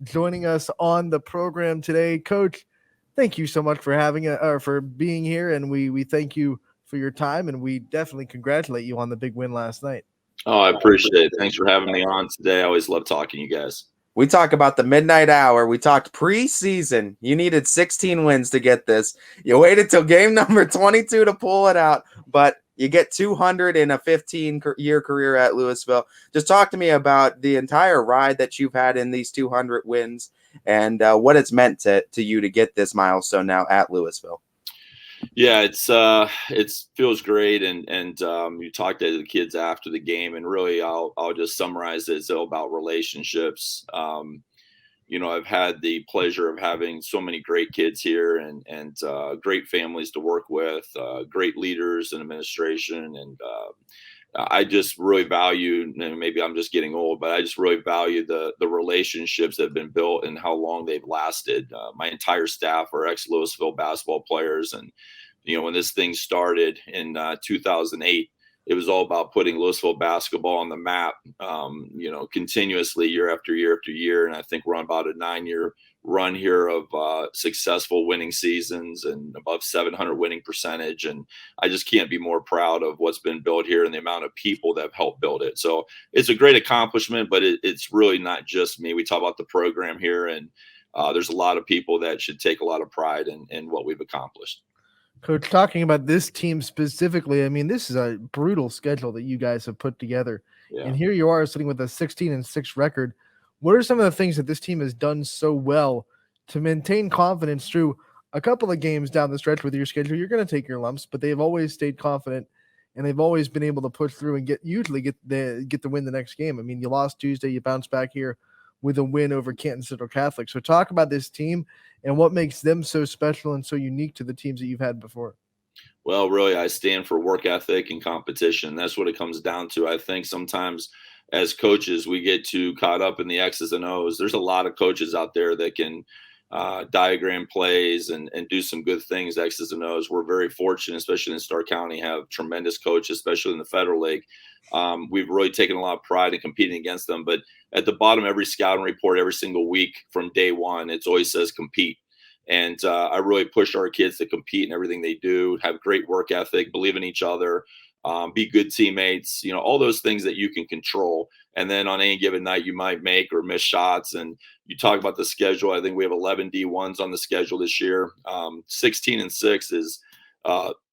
joining us on the program today. Coach, thank you so much for for being here, and we thank you for your time, and we definitely congratulate you on the big win last night. Oh, I appreciate it. Thanks for having me on today. I always love talking to you guys. We talk about the midnight hour. We talked preseason. You needed 16 wins to get this. You waited till game number 22 to pull it out, but you get 200 in a 15-year career at Louisville. Just talk to me about the entire ride that you've had in these 200 wins and what it's meant to you to get this milestone now at Louisville. Yeah, it feels great, and you talk to the kids after the game, and really, I'll just summarize it. It's all about relationships. I've had the pleasure of having so many great kids here, and great families to work with, great leaders and administration, and I just really value, and maybe I'm just getting old, but I just really value the relationships that have been built and how long they've lasted. My entire staff are ex-Louisville basketball players, and when this thing started in 2008, it was all about putting Louisville basketball on the map, continuously year after year after year. And I think we're on about a 9-year run here of successful winning seasons and above 700 winning percentage. And I just can't be more proud of what's been built here and the amount of people that have helped build it. So it's a great accomplishment, but it's really not just me. We talk about the program here, and there's a lot of people that should take a lot of pride in what we've accomplished. Coach, talking about this team specifically, I mean, this is a brutal schedule that you guys have put together. Yeah. And here you are sitting with a 16-6 record. What are some of the things that this team has done so well to maintain confidence through a couple of games down the stretch with your schedule? You're going to take your lumps, but they've always stayed confident, and they've always been able to push through and get the win the next game. I mean, you lost Tuesday, you bounced back here with a win over Canton Central Catholic. So talk about this team and what makes them so special and so unique to the teams that you've had before. Well, really, I stand for work ethic and competition. That's what it comes down to. I think sometimes as coaches, we get too caught up in the X's and O's. There's a lot of coaches out there that can diagram plays and do some good things, X's and O's. We're very fortunate, especially in Stark County, have tremendous coaches, especially in the Federal League. We've really taken a lot of pride in competing against them. But at the bottom of every scouting report, every single week from day one, it always says compete. And I really push our kids to compete in everything they do, have great work ethic, believe in each other, be good teammates, all those things that you can control. And then on any given night, you might make or miss shots. And you talk about the schedule. I think we have 11 D1s on the schedule this year. 16-6 is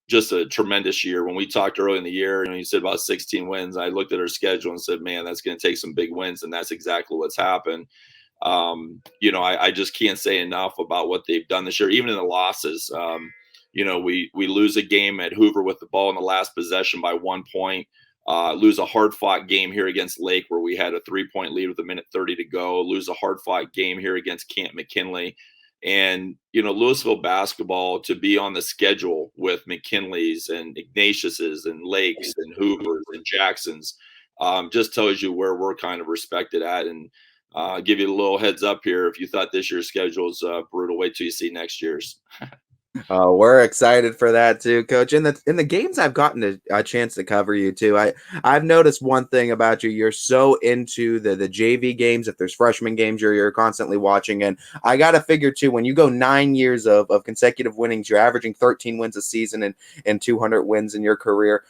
just a tremendous year. When we talked early in the year, you said about 16 wins. I looked at our schedule and said, man, that's going to take some big wins. And that's exactly what's happened. I just can't say enough about what they've done this year, even in the losses. We lose a game at Hoover with the ball in the last possession by 1 point, lose a hard-fought game here against Lake where we had a 3-point lead with 1:30 to go, lose a hard-fought game here against Camp McKinley. And, Louisville basketball, to be on the schedule with McKinley's and Ignatius's and Lakes and Hoover's and Jackson's just tells you where we're kind of respected at. And give you a little heads up here. If you thought this year's schedule is brutal, wait till you see next year's. We're excited for that too, Coach. In the games I've gotten a chance to cover you too, I've noticed one thing about you. You're so into the JV games. If there's freshman games, you're constantly watching. And I got to figure too, when you go 9 years of consecutive winnings, you're averaging 13 wins a season and 200 wins in your career.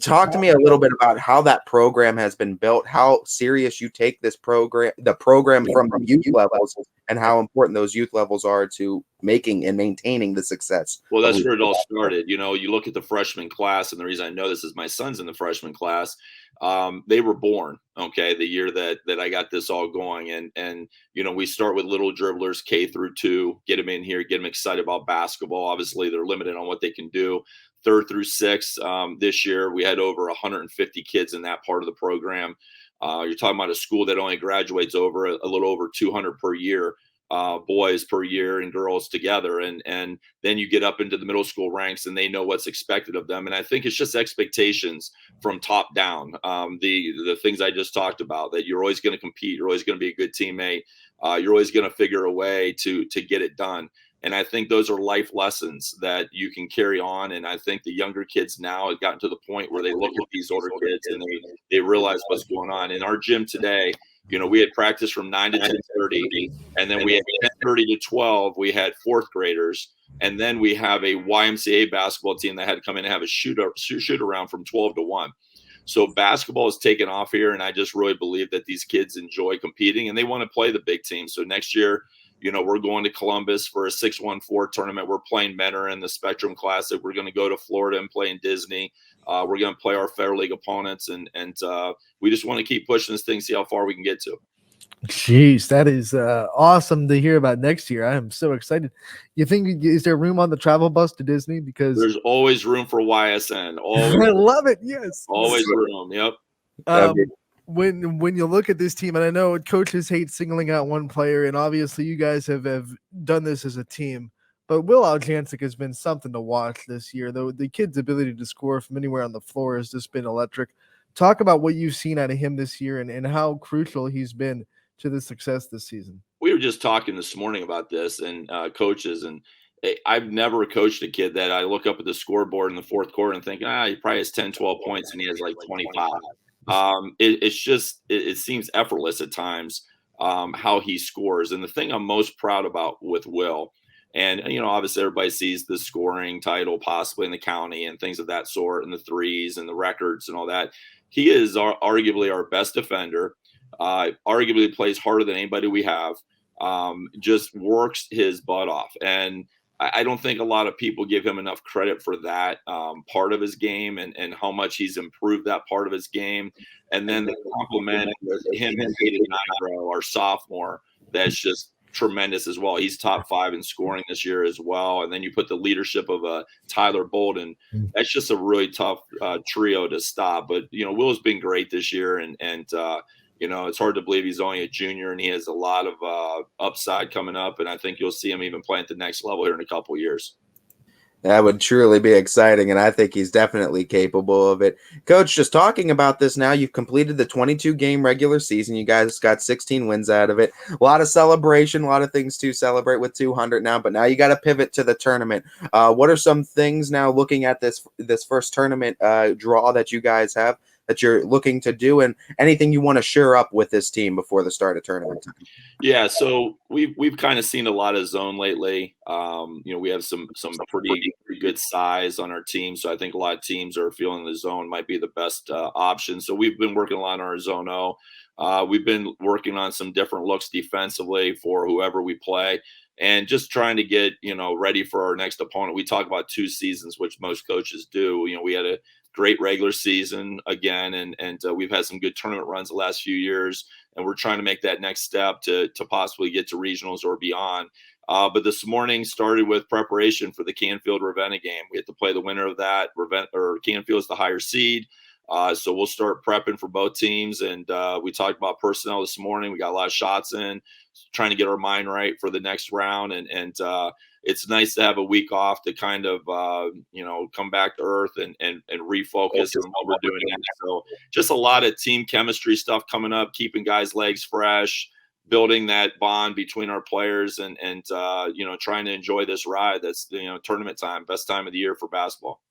Talk to me a little bit about how that program has been built, how serious you take the program from the youth levels, and how important those youth levels are to making and maintaining the success. Well, that's where it all started. You look at the freshman class, and the reason I know this is my son's in the freshman class. They were born, the year that I got this all going. And we start with little dribblers, K through 2, get them in here, get them excited about basketball. Obviously, they're limited on what they can do. 3rd through 6th, this year, we had over 150 kids in that part of the program. You're talking about a school that only graduates over a little over 200 per year, boys per year and girls together. And then you get up into the middle school ranks and they know what's expected of them. And I think it's just expectations from top down. The things I just talked about, that you're always going to compete. You're always going to be a good teammate. You're always going to figure a way to get it done. And I think those are life lessons that you can carry on. And I think the younger kids now have gotten to the point where they look at these older kids and they realize what's going on. In our gym today, We had practice from 9 to 10:30, and then we had 10:30 to 12. We had fourth graders, and then we have a YMCA basketball team that had to come in and have a shoot around from 12 to 1. So basketball is taking off here, and I just really believe that these kids enjoy competing and they want to play the big team. So next year, we're going to Columbus for a 614 tournament. We're playing Mentor in the Spectrum Classic. We're going to go to Florida and play in Disney. We're going to play our Fair League opponents, and we just want to keep pushing this thing, see how far we can get to. Jeez, that is awesome to hear about next year. I am so excited. You think, is there room on the travel bus to Disney? Because there's always room for YSN. Always, I love it. Yes, always room. Yep. When you look at this team, and I know coaches hate singling out one player, and obviously you guys have done this as a team, but Will Algonzik has been something to watch this year. Though the kid's ability to score from anywhere on the floor has just been electric. Talk about what you've seen out of him this year and how crucial he's been to the success this season. We were just talking this morning about this, and coaches, and I've never coached a kid that I look up at the scoreboard in the fourth quarter and think, he probably has 10, 12 points and he has like 25. It seems effortless at times how he scores. And the thing I'm most proud about with Will, and obviously everybody sees the scoring title possibly in the county and things of that sort, and the threes and the records and all that. He is arguably our best defender. Arguably plays harder than anybody we have. Just works his butt off, and I don't think a lot of people give him enough credit for that part of his game and how much he's improved that part of his game. And then the compliment with him and Hayden Nigro, our sophomore, that's just tremendous as well. He's top 5 in scoring this year as well. And then you put the leadership of Tyler Bolden. That's just a really tough trio to stop. But, Will's been great this year, and it's hard to believe he's only a junior, and he has a lot of upside coming up. And I think you'll see him even play at the next level here in a couple of years. That would truly be exciting, and I think he's definitely capable of it. Coach, just talking about this now, you've completed the 22-game regular season. You guys got 16 wins out of it. A lot of celebration, a lot of things to celebrate with 200 now, but now you got to pivot to the tournament. What are some things now looking at this first tournament draw that you guys have that you're looking to do, and anything you want to share up with this team before the start of tournament time? Yeah, so we've kind of seen a lot of zone lately. We have some pretty good size on our team, so I think a lot of teams are feeling the zone might be the best option. So we've been working a lot on our zone O. We've been working on some different looks defensively for whoever we play, and just trying to get ready for our next opponent. We talk about 2 seasons, which most coaches do. We had a great regular season again, and we've had some good tournament runs the last few years, and we're trying to make that next step to possibly get to regionals or beyond. But this morning started with preparation for the Canfield Ravenna game. We have to play the winner of that. Canfield is the higher seed. So we'll start prepping for both teams. And we talked about personnel this morning. We got a lot of shots in, trying to get our mind right for the next round. And it's nice to have a week off to kind of, come back to earth and refocus on what we're doing. So just a lot of team chemistry stuff coming up, keeping guys' legs fresh, building that bond between our players, and trying to enjoy this ride. That's tournament time, best time of the year for basketball.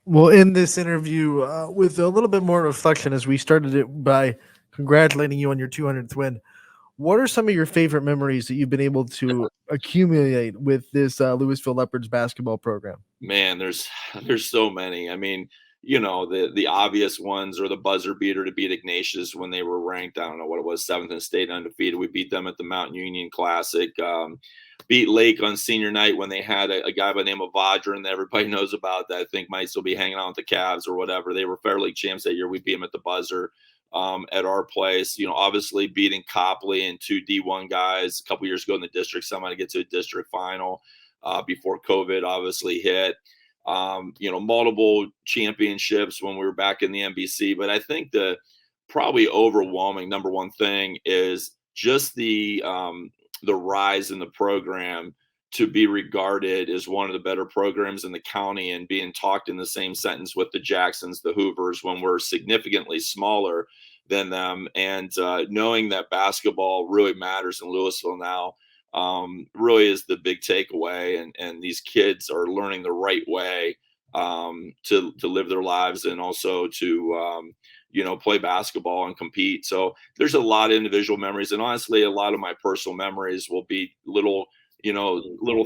We'll end this interview with a little bit more reflection, as we started it by congratulating you on your 200th win. What are some of your favorite memories that you've been able to accumulate with this Louisville Leopards basketball program? Man, there's so many. I mean, the obvious ones are the buzzer beater to beat Ignatius when they were ranked, I don't know what it was, 7th in state undefeated. We beat them at the Mountain Union Classic. Beat Lake on senior night when they had a guy by the name of Vodran that everybody knows about that I think might still be hanging out with the Cavs or whatever. They were Fair League champs that year. We beat them at the buzzer at our place. Obviously beating Copley and 2 D1 guys a couple years ago in the district semi to get to a district final before COVID obviously hit. Multiple championships when we were back in the NBC. But I think the probably overwhelming number one thing is just the rise in the program to be regarded as one of the better programs in the county, and being talked in the same sentence with the Jacksons, the Hoovers, when we're significantly smaller than them. And knowing that basketball really matters in Louisville now really is the big takeaway. And these kids are learning the right way to live their lives, and also to play basketball and compete. So there's a lot of individual memories, and honestly, a lot of my personal memories will be little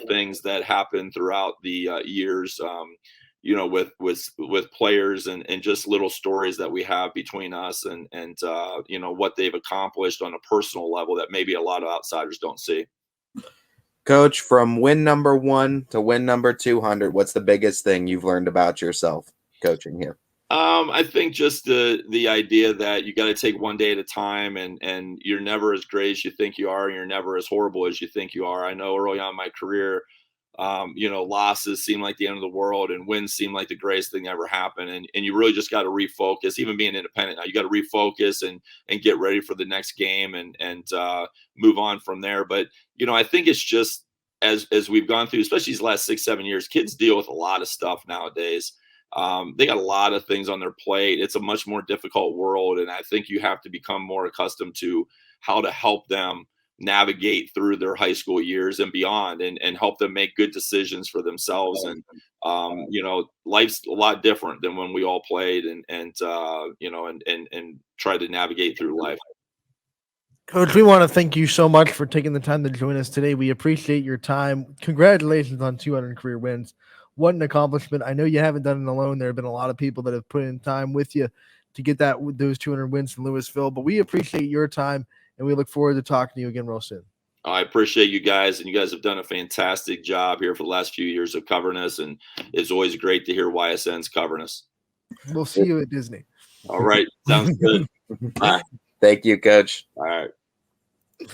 things that happen throughout the years, with players and just little stories that we have between us and what they've accomplished on a personal level that maybe a lot of outsiders don't see. Coach, from win number 1 to win number 200, what's the biggest thing you've learned about yourself coaching here? I think just the idea that you got to take one day at a time, and you're never as great as you think you are, and you're never as horrible as you think you are. I know early on in my career, losses seem like the end of the world, and wins seem like the greatest thing ever happened. And you really just got to refocus. Even being independent now, you got to refocus and get ready for the next game and move on from there. But I think it's just as we've gone through, especially these last 6-7 years, kids deal with a lot of stuff nowadays. They got a lot of things on their plate. It's a much more difficult world, and I think you have to become more accustomed to how to help them navigate through their high school years and beyond, and help them make good decisions for themselves. And life's a lot different than when we all played and try to navigate through life. Coach, we want to thank you so much for taking the time to join us today. We appreciate your time. Congratulations on 200 career wins. What an accomplishment. I know you haven't done it alone. There have been a lot of people that have put in time with you to get those 200 wins in Louisville, but we appreciate your time, and we look forward to talking to you again real soon. I appreciate you guys, and you guys have done a fantastic job here for the last few years of covering us, and it's always great to hear YSN's covering us. We'll see you at Disney. All right. Sounds good. Bye. Thank you, Coach. All right.